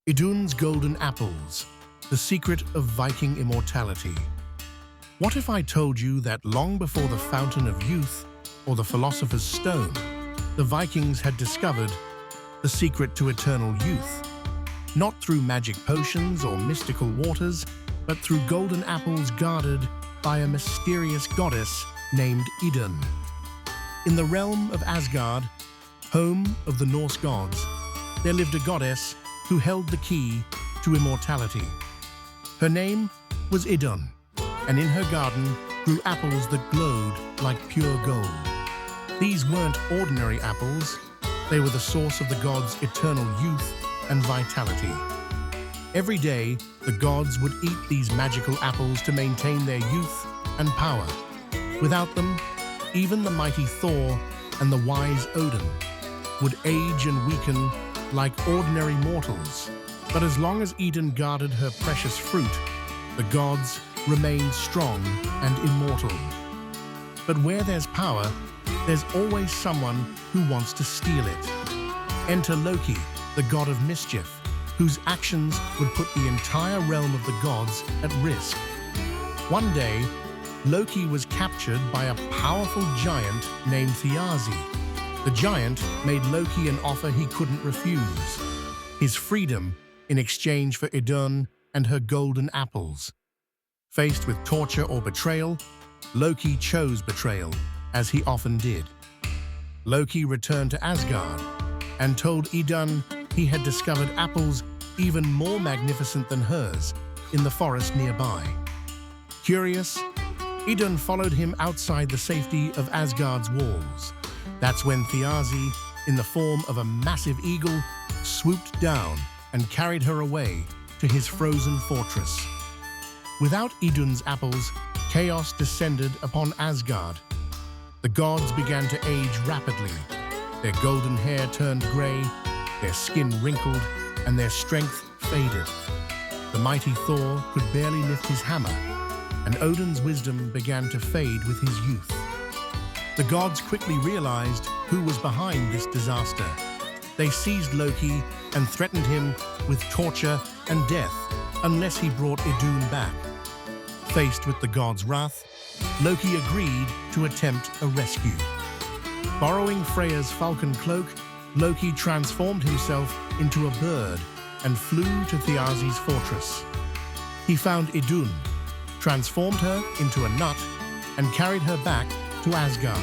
IDUNN'S golden apples, the secret of Viking immortality. What if I told you that long before the Fountain of Youth or the Philosopher's Stone, the Vikings had discovered the secret to eternal youth? Not through magic potions or mystical waters, but through golden apples guarded by a mysterious goddess named Idunn. In the realm of Asgard, home of the Norse gods, there lived a goddess who held the key to immortality. Her name was Idunn, and in her garden grew apples that glowed like pure gold. These weren't ordinary apples, they were the source of the gods' eternal youth and vitality. Every day, the gods would eat these magical apples to maintain their youth and power. Without them, even the mighty Thor and the wise Odin would age and weaken like ordinary mortals. But as long as Idunn guarded her precious fruit, the gods remained strong and immortal. But where there's power, there's always someone who wants to steal it. Enter Loki, the god of mischief, whose actions would put the entire realm of the gods at risk. One day, Loki was captured by a powerful giant named Thiazi. The giant made Loki an offer he couldn't refuse: his freedom in exchange for Idunn and her golden apples. Faced with torture or betrayal, Loki chose betrayal, as he often did. Loki returned to Asgard and told Idunn he had discovered apples even more magnificent than hers in the forest nearby. Curious, Idunn followed him outside the safety of Asgard's walls. That's when Thiazi, in the form of a massive eagle, swooped down and carried her away to his frozen fortress. Without Idunn's apples, chaos descended upon Asgard. The gods began to age rapidly. Their golden hair turned gray, their skin wrinkled, and their strength faded. The mighty Thor could barely lift his hammer, and Odin's wisdom began to fade with his youth. The gods quickly realized who was behind this disaster. They seized Loki and threatened him with torture and death unless he brought Idunn back. Faced with the gods' wrath, Loki agreed to attempt a rescue. Borrowing Freya's falcon cloak, Loki transformed himself into a bird and flew to Thiazi's fortress. He found Idunn, transformed her into a nut, and carried her back to Asgard.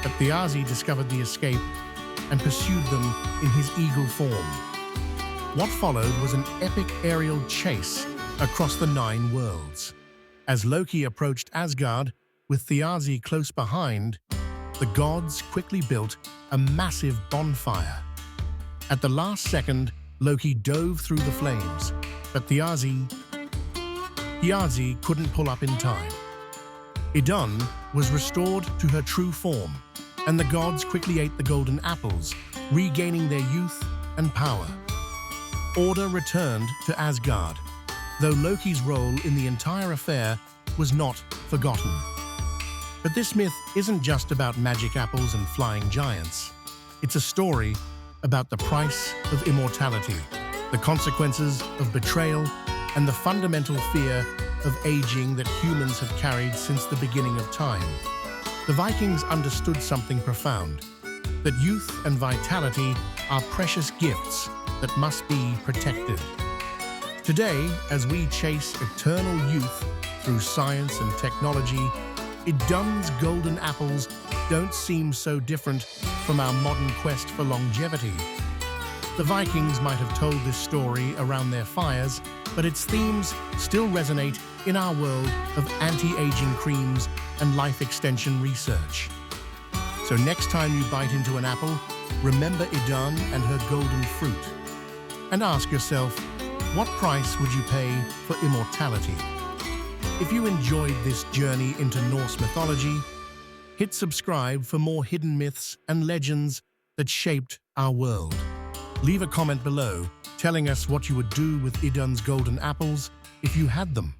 But Thiazi discovered the escape and pursued them in his eagle form. What followed was an epic aerial chase across the 9 worlds. As Loki approached Asgard, with Thiazi close behind, the gods quickly built a massive bonfire. At the last second, Loki dove through the flames, but Thiazi couldn't pull up in time. Idunn was restored to her true form, and the gods quickly ate the golden apples, regaining their youth and power. Order returned to Asgard, though Loki's role in the entire affair was not forgotten. But this myth isn't just about magic apples and flying giants. It's a story about the price of immortality, the consequences of betrayal, and the fundamental fear of aging that humans have carried since the beginning of time. The Vikings understood something profound: that youth and vitality are precious gifts that must be protected. Today, as we chase eternal youth through science and technology, Idunn's golden apples don't seem so different from our modern quest for longevity. The Vikings might have told this story around their fires, but its themes still resonate in our world of anti-aging creams and life extension research. So next time you bite into an apple, remember Idunn and her golden fruit. And ask yourself, what price would you pay for immortality? If you enjoyed this journey into Norse mythology, hit subscribe for more hidden myths and legends that shaped our world. Leave a comment below telling us what you would do with Idunn's golden apples if you had them.